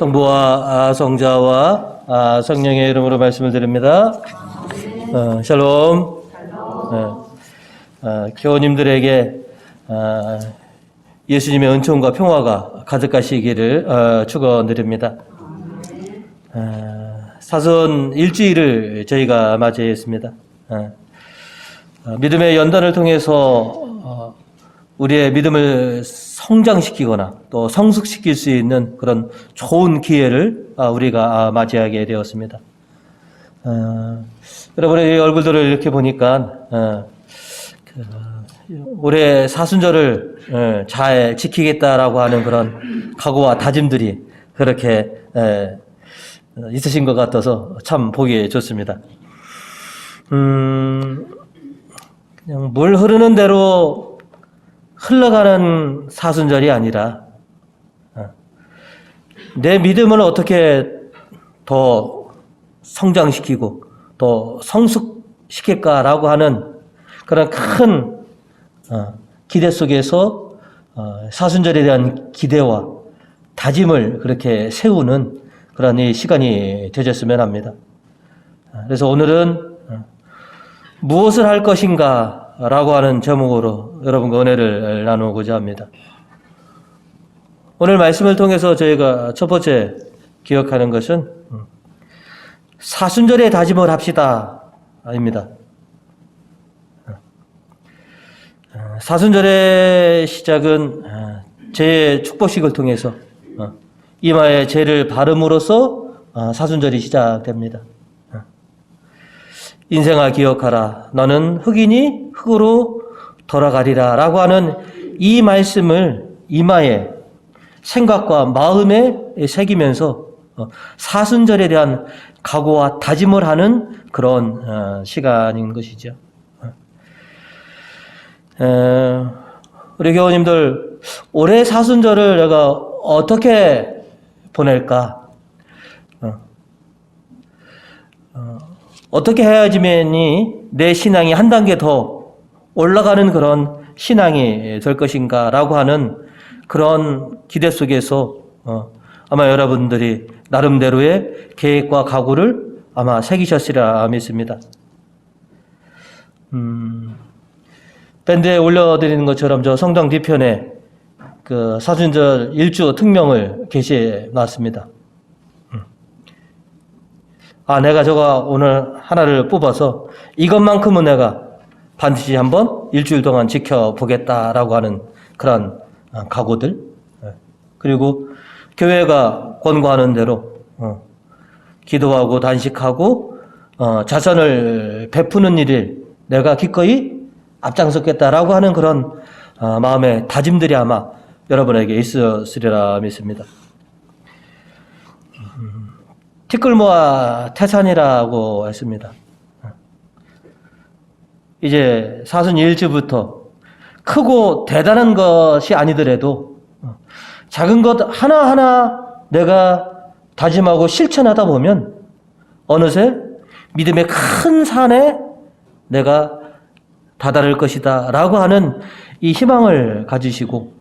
성부와 성자와 성령의 이름으로 말씀을 드립니다. 샬롬. 교우님들에게 예수님의 은총과 평화가 가득하시기를 축원드립니다. 사순 일주일을 저희가 맞이했습니다. 믿음의 연단을 통해서 우리의 믿음을 성장시키거나 또 성숙시킬 수 있는 그런 좋은 기회를 우리가 맞이하게 되었습니다. 여러분의 얼굴들을 이렇게 보니까 올해 사순절을 잘 지키겠다라고 하는 그런 각오와 다짐들이 그렇게 있으신 것 같아서 참 보기 좋습니다. 그냥 물 흐르는 대로 흘러가는 사순절이 아니라 내 믿음을 어떻게 더 성장시키고 더 성숙시킬까라고 하는 그런 큰 기대 속에서 사순절에 대한 기대와 다짐을 그렇게 세우는 그런 이 시간이 되셨으면 합니다. 그래서 오늘은 무엇을 할 것인가 라고 하는 제목으로 여러분과 은혜를 나누고자 합니다. 오늘 말씀을 통해서 저희가 첫 번째 기억하는 것은 사순절의 다짐을 합시다 입니다. 사순절의 시작은 죄의 축복식을 통해서 이마에 죄를 바름으로써 사순절이 시작됩니다. 인생아 기억하라. 너는 흙이니 흙으로 돌아가리라 라고 하는 이 말씀을 이마에 생각과 마음에 새기면서 사순절에 대한 각오와 다짐을 하는 그런 시간인 것이죠. 우리 교우님들 올해 사순절을 내가 어떻게 보낼까? 어떻게 해야지만이 내 신앙이 한 단계 더 올라가는 그런 신앙이 될 것인가 라고 하는 그런 기대 속에서 아마 여러분들이 나름대로의 계획과 각오를 아마 새기셨으리라 믿습니다. 밴드에 올려드리는 것처럼 저 성당 뒤편에 그 사순절 일주 특명을 게시해 놨습니다. 내가 저거 오늘 하나를 뽑아서 이것만큼은 내가 반드시 한번 일주일 동안 지켜보겠다라고 하는 그런 각오들, 그리고 교회가 권고하는 대로 기도하고 단식하고 자선을 베푸는 일을 내가 기꺼이 앞장섰겠다라고 하는 그런 마음의 다짐들이 아마 여러분에게 있었으리라 믿습니다. 티끌모아 태산이라고 했습니다. 이제 사순 일주부터 크고 대단한 것이 아니더라도 작은 것 하나하나 내가 다짐하고 실천하다 보면 어느새 믿음의 큰 산에 내가 다다를 것이다 라고 하는 이 희망을 가지시고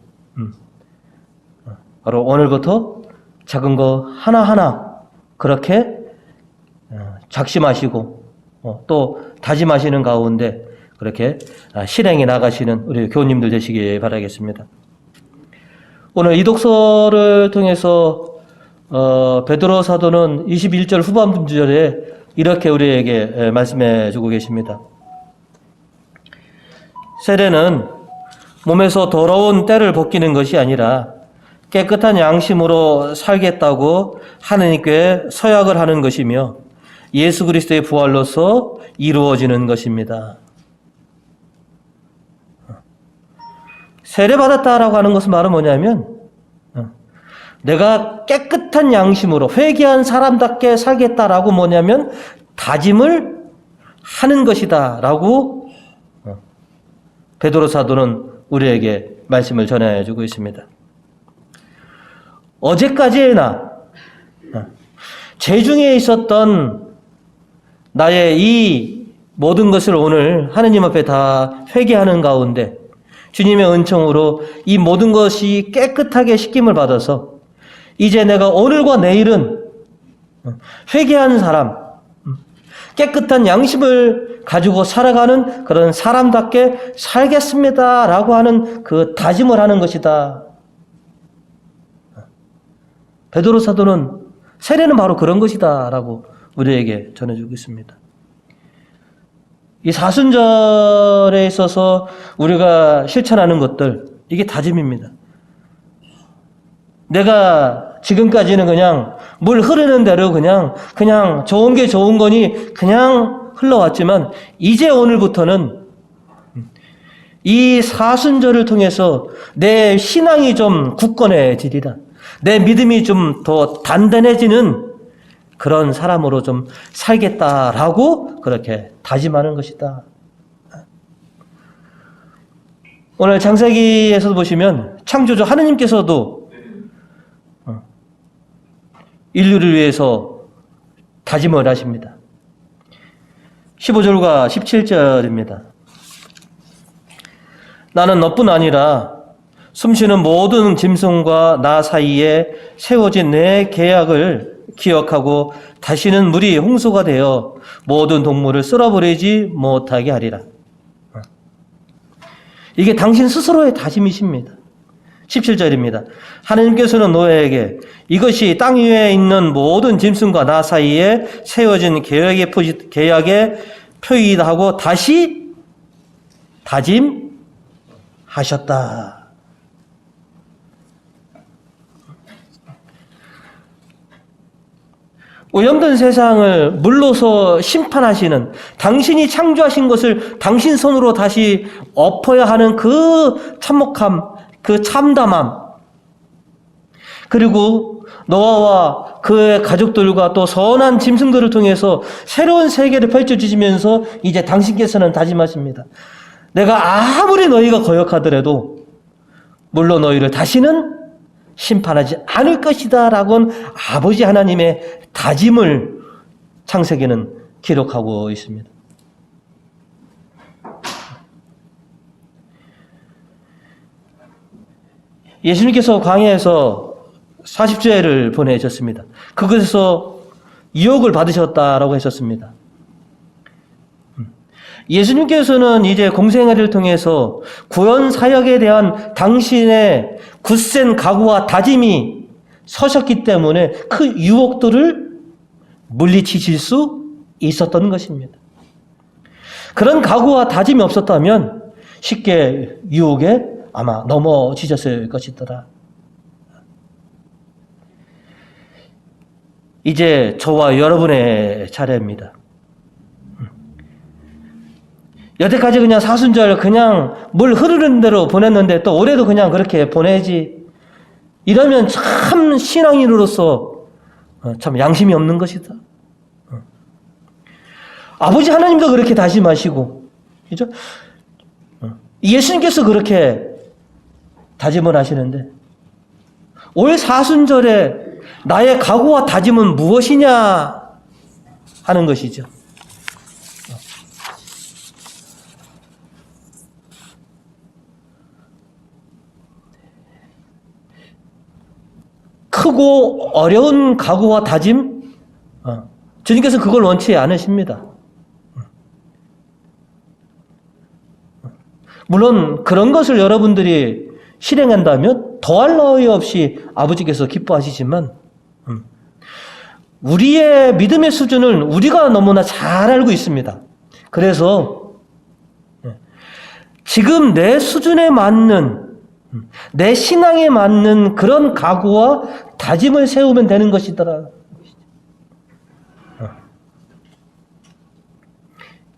바로 오늘부터 작은 거 하나하나 그렇게 작심하시고 또 다짐하시는 가운데 그렇게 실행해 나가시는 우리 교우님들 되시기 바라겠습니다. 오늘 이 독서를 통해서 베드로 사도는 21절 후반절에 이렇게 우리에게 말씀해 주고 계십니다. 세례는 몸에서 더러운 때를 벗기는 것이 아니라 깨끗한 양심으로 살겠다고 하느님께 서약을 하는 것이며 예수 그리스도의 부활로서 이루어지는 것입니다. 세례받았다라고 하는 것은 말은 뭐냐면 내가 깨끗한 양심으로 회개한 사람답게 살겠다라고 뭐냐면 다짐을 하는 것이다 라고 베드로 사도는 우리에게 말씀을 전해주고 있습니다. 어제까지나 죄중에 있었던 나의 이 모든 것을 오늘 하느님 앞에 다 회개하는 가운데 주님의 은총으로 이 모든 것이 깨끗하게 씻김을 받아서 이제 내가 오늘과 내일은 회개한 사람, 깨끗한 양심을 가지고 살아가는 그런 사람답게 살겠습니다라고 하는 그 다짐을 하는 것이다. 베드로 사도는 세례는 바로 그런 것이다라고 우리에게 전해주고 있습니다. 이 사순절에 있어서 우리가 실천하는 것들, 이게 다짐입니다. 내가 지금까지는 그냥 물 흐르는 대로 그냥 좋은 게 좋은 거니 그냥 흘러왔지만 이제 오늘부터는 이 사순절을 통해서 내 신앙이 좀 굳건해지리라. 내 믿음이 좀 더 단단해지는 그런 사람으로 좀 살겠다라고 그렇게 다짐하는 것이다. 오늘 창세기에서도 보시면 창조주 하느님께서도 인류를 위해서 다짐을 하십니다. 15절과 17절입니다. 나는 너뿐 아니라 숨쉬는 모든 짐승과 나 사이에 세워진 내 계약을 기억하고 다시는 물이 홍수가 되어 모든 동물을 쓸어버리지 못하게 하리라. 이게 당신 스스로의 다짐이십니다. 17절입니다. 하나님께서는 노아에게 이것이 땅 위에 있는 모든 짐승과 나 사이에 세워진 계약의 표이다 하고 다시 다짐하셨다. 오염된 세상을 물로서 심판하시는, 당신이 창조하신 것을 당신 손으로 다시 엎어야 하는 그 참혹함, 그 참담함, 그리고 노아와 그의 가족들과 또 선한 짐승들을 통해서 새로운 세계를 펼쳐주시면서 이제 당신께서는 다짐하십니다. 내가 아무리 너희가 거역하더라도 물론 너희를 다시는 심판하지 않을 것이다 라고는 아버지 하나님의 다짐을 창세기는 기록하고 있습니다. 예수님께서 광야에서 40주일을 보내셨습니다. 그것에서 유혹을 받으셨다라고 했었습니다. 예수님께서는 이제 공생애를 통해서 구원 사역에 대한 당신의 굳센 각오와 다짐이 서셨기 때문에 그 유혹들을 물리치실 수 있었던 것입니다. 그런 각오와 다짐이 없었다면 쉽게 유혹에 아마 넘어지셨을 것이더라. 이제 저와 여러분의 차례입니다. 여태까지 그냥 사순절 그냥 물 흐르는 대로 보냈는데 또 올해도 그냥 그렇게 보내지. 이러면 참 신앙인으로서 참 양심이 없는 것이다. 아버지 하나님도 그렇게 다짐하시고, 그죠? 예수님께서 그렇게 다짐을 하시는데 올 사순절에 나의 각오와 다짐은 무엇이냐 하는 것이죠. 크고 어려운 각오와 다짐, 주님께서 그걸 원치 않으십니다. 물론 그런 것을 여러분들이 실행한다면 더할 나위 없이 아버지께서 기뻐하시지만 우리의 믿음의 수준을 우리가 너무나 잘 알고 있습니다. 그래서 지금 내 수준에 맞는, 내 신앙에 맞는 그런 각오와 다짐을 세우면 되는 것이더라.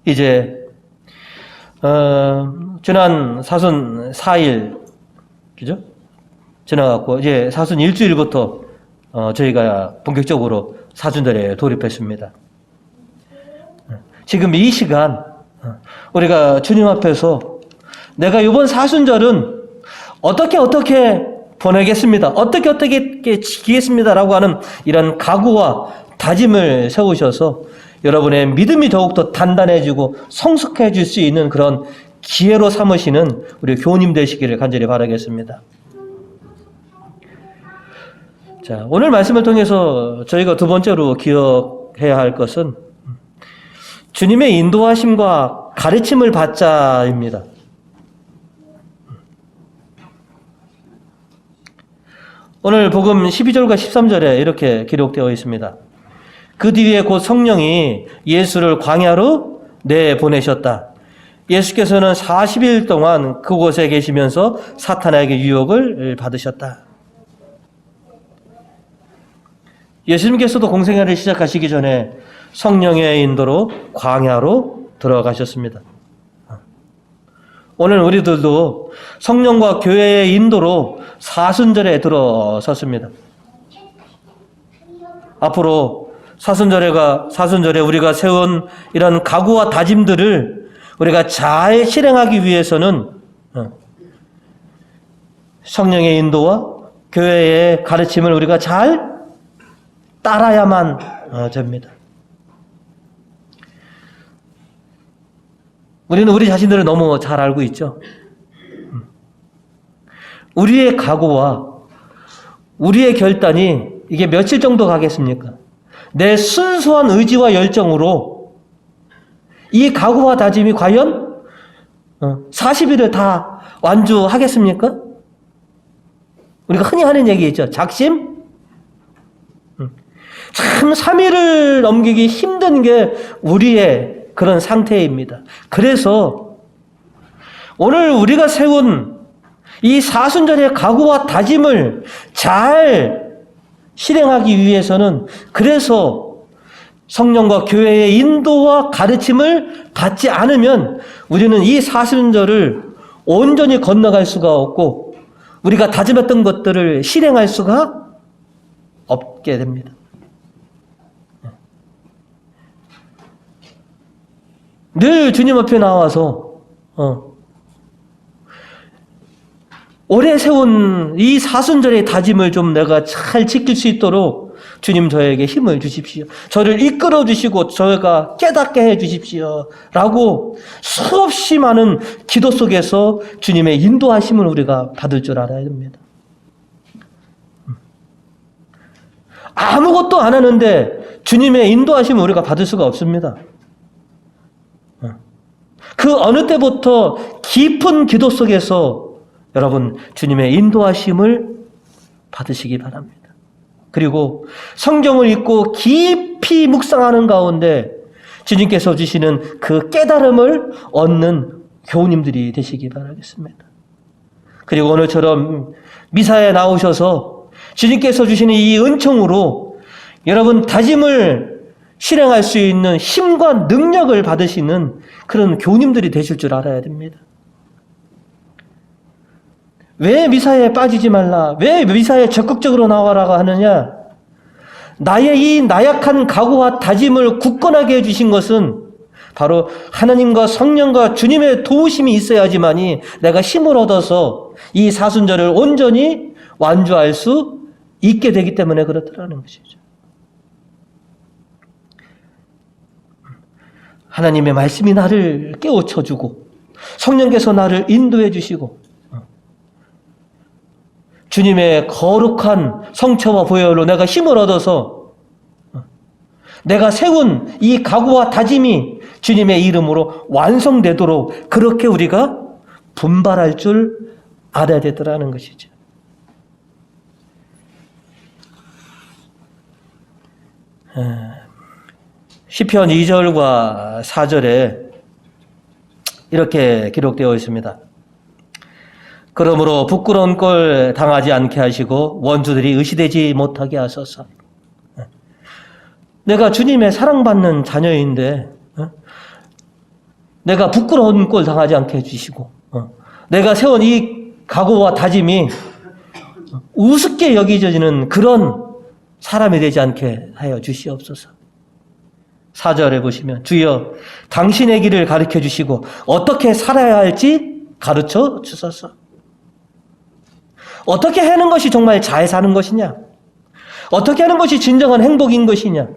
이제 지난 사순 4일, 그죠? 지나갔고 이제 사순 일주일부터 저희가 본격적으로 사순절에 돌입했습니다. 지금 이 시간 우리가 주님 앞에서 내가 이번 사순절은 어떻게 보내겠습니다. 어떻게 지키겠습니다라고 하는 이런 각오와 다짐을 세우셔서 여러분의 믿음이 더욱더 단단해지고 성숙해질 수 있는 그런 기회로 삼으시는 우리 교우님 되시기를 간절히 바라겠습니다. 자, 오늘 말씀을 통해서 저희가 두 번째로 기억해야 할 것은 주님의 인도하심과 가르침을 받자입니다. 오늘 복음 12절과 13절에 이렇게 기록되어 있습니다. 그 뒤에 곧 성령이 예수를 광야로 내보내셨다. 예수께서는 40일 동안 그곳에 계시면서 사탄에게 유혹을 받으셨다. 예수님께서도 공생애를 시작하시기 전에 성령의 인도로 광야로 들어가셨습니다. 오늘 우리들도 성령과 교회의 인도로 사순절에 들어섰습니다. 앞으로 사순절에 우리가 세운 이런 각오와 다짐들을 우리가 잘 실행하기 위해서는 성령의 인도와 교회의 가르침을 우리가 잘 따라야만 됩니다. 우리는 우리 자신들을 너무 잘 알고 있죠. 우리의 각오와 우리의 결단이 이게 며칠 정도 가겠습니까? 내 순수한 의지와 열정으로 이 각오와 다짐이 과연 40일을 다 완주하겠습니까? 우리가 흔히 하는 얘기 있죠. 작심? 참 3일을 넘기기 힘든 게 우리의 그런 상태입니다. 그래서 오늘 우리가 세운 이 사순절의 각오와 다짐을 잘 실행하기 위해서는 그래서 성령과 교회의 인도와 가르침을 받지 않으면 우리는 이 사순절을 온전히 건너갈 수가 없고 우리가 다짐했던 것들을 실행할 수가 없게 됩니다. 늘 주님 앞에 나와서 올해 세운 이 사순절의 다짐을 좀 내가 잘 지킬 수 있도록 주님 저에게 힘을 주십시오. 저를 이끌어 주시고 저희가 깨닫게 해 주십시오. 라고 수없이 많은 기도 속에서 주님의 인도하심을 우리가 받을 줄 알아야 됩니다. 아무것도 안 하는데 주님의 인도하심을 우리가 받을 수가 없습니다. 그 어느 때부터 깊은 기도 속에서 여러분 주님의 인도하심을 받으시기 바랍니다. 그리고 성경을 읽고 깊이 묵상하는 가운데 주님께서 주시는 그 깨달음을 얻는 교우님들이 되시기 바라겠습니다. 그리고 오늘처럼 미사에 나오셔서 주님께서 주시는 이 은총으로 여러분 다짐을 실행할 수 있는 힘과 능력을 받으시는 그런 교우님들이 되실 줄 알아야 됩니다. 왜 미사에 빠지지 말라? 왜 미사에 적극적으로 나와라고 하느냐? 나의 이 나약한 각오와 다짐을 굳건하게 해주신 것은 바로 하나님과 성령과 주님의 도우심이 있어야지만이 내가 힘을 얻어서 이 사순절을 온전히 완주할 수 있게 되기 때문에 그렇다는 것이죠. 하나님의 말씀이 나를 깨우쳐주고 성령께서 나를 인도해 주시고 주님의 거룩한 성체와 보혈로 내가 힘을 얻어서 내가 세운 이 각오와 다짐이 주님의 이름으로 완성되도록 그렇게 우리가 분발할 줄 알아야 되더라는 것이죠. 시편 2절과 4절에 이렇게 기록되어 있습니다. 그러므로 부끄러운 꼴 당하지 않게 하시고 원수들이 의시되지 못하게 하소서. 내가 주님의 사랑받는 자녀인데 내가 부끄러운 꼴 당하지 않게 해주시고 내가 세운 이 각오와 다짐이 우습게 여겨지는 그런 사람이 되지 않게 하여 주시옵소서. 4절에 보시면 주여 당신의 길을 가르쳐 주시고 어떻게 살아야 할지 가르쳐 주소서. 어떻게 하는 것이 정말 잘 사는 것이냐? 어떻게 하는 것이 진정한 행복인 것이냐?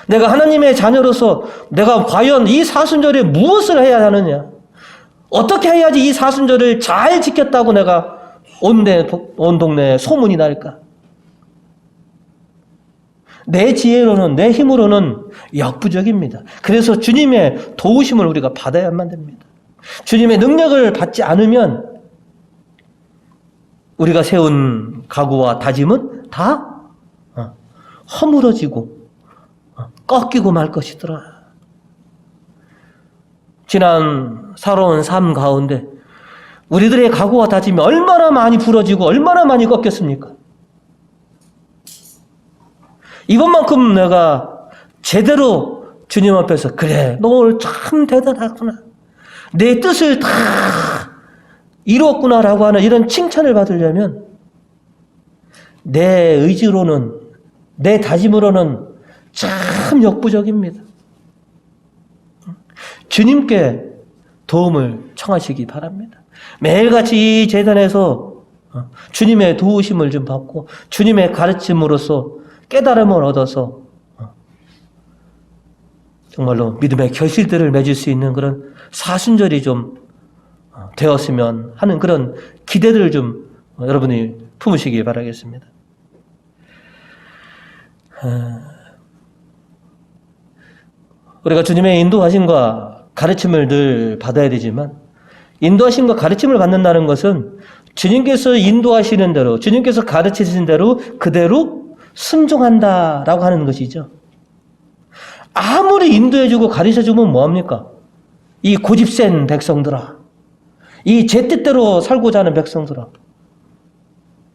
내가 하나님의 자녀로서 내가 과연 이 사순절에 무엇을 해야 하느냐? 어떻게 해야지 이 사순절을 잘 지켰다고 내가 온 동네에 소문이 날까? 내 지혜로는, 내 힘으로는 역부족입니다. 그래서 주님의 도우심을 우리가 받아야만 됩니다. 주님의 능력을 받지 않으면 우리가 세운 각오와 다짐은 다 허물어지고 꺾이고 말 것이더라. 지난 살아온 삶 가운데 우리들의 각오와 다짐이 얼마나 많이 부러지고 얼마나 많이 꺾였습니까? 이번만큼 내가 제대로 주님 앞에서 그래, 너 오늘 참 대단하구나, 내 뜻을 다 이루었구나라고 하는 이런 칭찬을 받으려면 내 의지로는, 내 다짐으로는 참 역부족입니다. 주님께 도움을 청하시기 바랍니다. 매일같이 이 제단에서 주님의 도우심을 좀 받고 주님의 가르침으로서 깨달음을 얻어서 정말로 믿음의 결실들을 맺을 수 있는 그런 사순절이 좀 되었으면 하는 그런 기대들을 좀 여러분이 품으시기 바라겠습니다. 우리가 주님의 인도하심과 가르침을 늘 받아야 되지만 인도하심과 가르침을 받는다는 것은 주님께서 인도하시는 대로, 주님께서 가르치신 대로 그대로 순종한다라고 하는 것이죠. 아무리 인도해주고 가르쳐주면 뭐합니까? 이 고집센 백성들아, 이 제 뜻대로 살고자 하는 백성들아,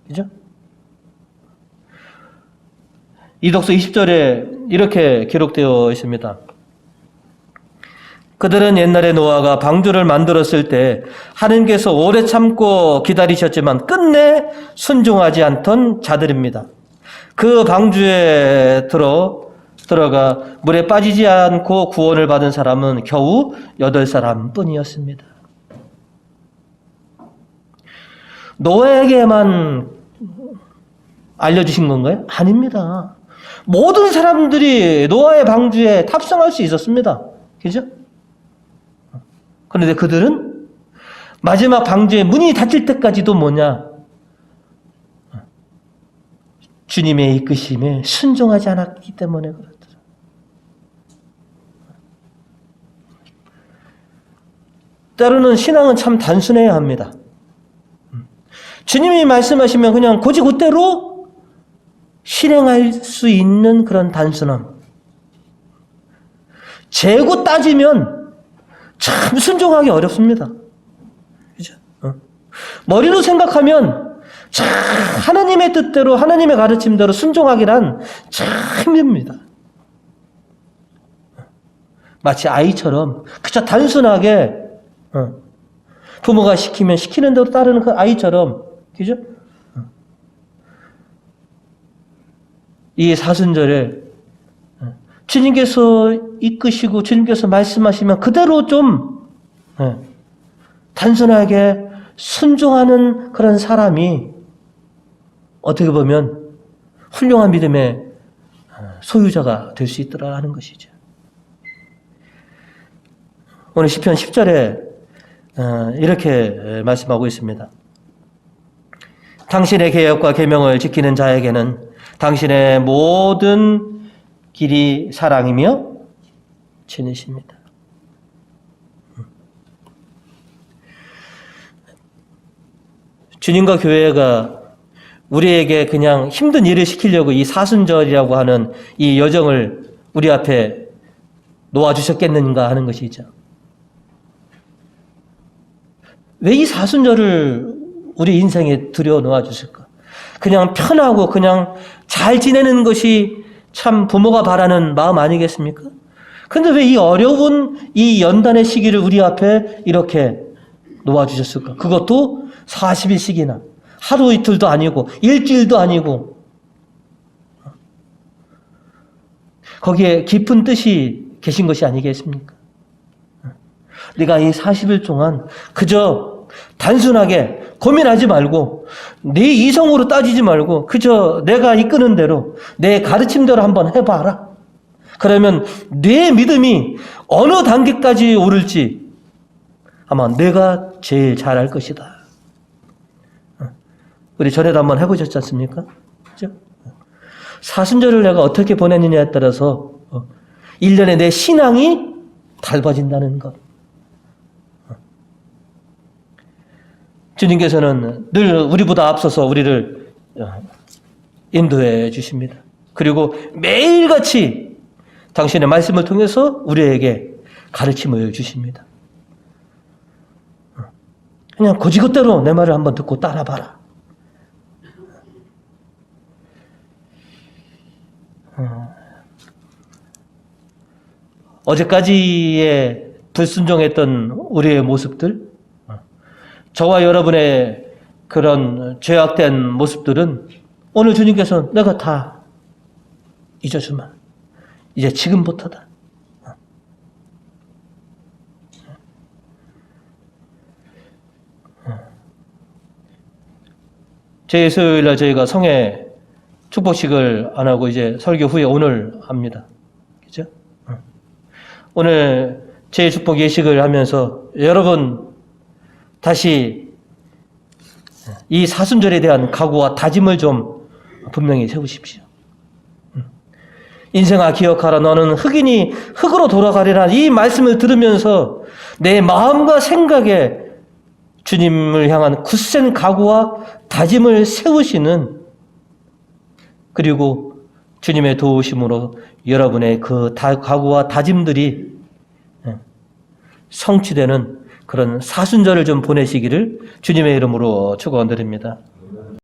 그죠? 이독서 20절에 이렇게 기록되어 있습니다. 그들은 옛날에 노아가 방주를 만들었을 때 하나님께서 오래 참고 기다리셨지만 끝내 순종하지 않던 자들입니다. 그 방주에 들어가 물에 빠지지 않고 구원을 받은 사람은 겨우 8사람 뿐이었습니다. 노아에게만 알려주신 건가요? 아닙니다. 모든 사람들이 노아의 방주에 탑승할 수 있었습니다. 그죠? 그런데 그들은 마지막 방주의 문이 닫힐 때까지도 뭐냐? 주님의 이끄심에 순종하지 않았기 때문에 그렇더라. 때로는 신앙은 참 단순해야 합니다. 주님이 말씀하시면 그냥 곧이곧대로 실행할 수 있는 그런 단순함. 재고 따지면 참 순종하기 어렵습니다. 그죠? 머리로 생각하면 참 하나님의 뜻대로, 하나님의 가르침대로 순종하기란 참 힘듭니다. 마치 아이처럼 그저 단순하게 부모가 시키면 시키는 대로 따르는 그 아이처럼, 그죠? 이 사순절에 주님께서 이끄시고 주님께서 말씀하시면 그대로 좀 단순하게 순종하는 그런 사람이 어떻게 보면 훌륭한 믿음의 소유자가 될 수 있더라 하는 것이죠. 오늘 시편 10절에 이렇게 말씀하고 있습니다. 당신의 계약과 계명을 지키는 자에게는 당신의 모든 길이 사랑이며 진리십니다. 주님과 교회가 우리에게 그냥 힘든 일을 시키려고 이 사순절이라고 하는 이 여정을 우리 앞에 놓아주셨겠는가 하는 것이죠. 왜 이 사순절을 우리 인생에 들여놓아 주실까? 그냥 편하고 그냥 잘 지내는 것이 참 부모가 바라는 마음 아니겠습니까? 그런데 왜 이 어려운 이 연단의 시기를 우리 앞에 이렇게 놓아주셨을까? 그것도 40일씩이나 하루 이틀도 아니고 일주일도 아니고 거기에 깊은 뜻이 계신 것이 아니겠습니까? 네가 이 40일 동안 그저 단순하게 고민하지 말고 네 이성으로 따지지 말고 그저 내가 이끄는 대로 내 가르침대로 한번 해봐라. 그러면 네 믿음이 어느 단계까지 오를지 아마 내가 제일 잘할 것이다. 우리 전에도 한번 해보셨지 않습니까? 그죠? 사순절을 내가 어떻게 보내느냐에 따라서 1년에 내 신앙이 달라진다는 것. 주님께서는 늘 우리보다 앞서서 우리를 인도해 주십니다. 그리고 매일같이 당신의 말씀을 통해서 우리에게 가르침을 주십니다. 그냥 고지것대로 내 말을 한번 듣고 따라봐라. 어제까지의 불순종했던 우리의 모습들, 저와 여러분의 그런 죄악된 모습들은 오늘 주님께서 내가 다 잊어주마. 이제 지금부터다. 제2수요일날 저희가 성회 축복식을 안 하고 이제 설교 후에 오늘 합니다. 그죠? 오늘 제1축복 예식을 하면서 여러분 다시 이 사순절에 대한 각오와 다짐을 좀 분명히 세우십시오. 인생아 기억하라 너는 흑인이 흑으로 돌아가리라 이 말씀을 들으면서 내 마음과 생각에 주님을 향한 굳센 각오와 다짐을 세우시는 그리고 주님의 도우심으로 여러분의 그 각오와 다짐들이 성취되는 그런 사순절을 좀 보내시기를 주님의 이름으로 축원드립니다.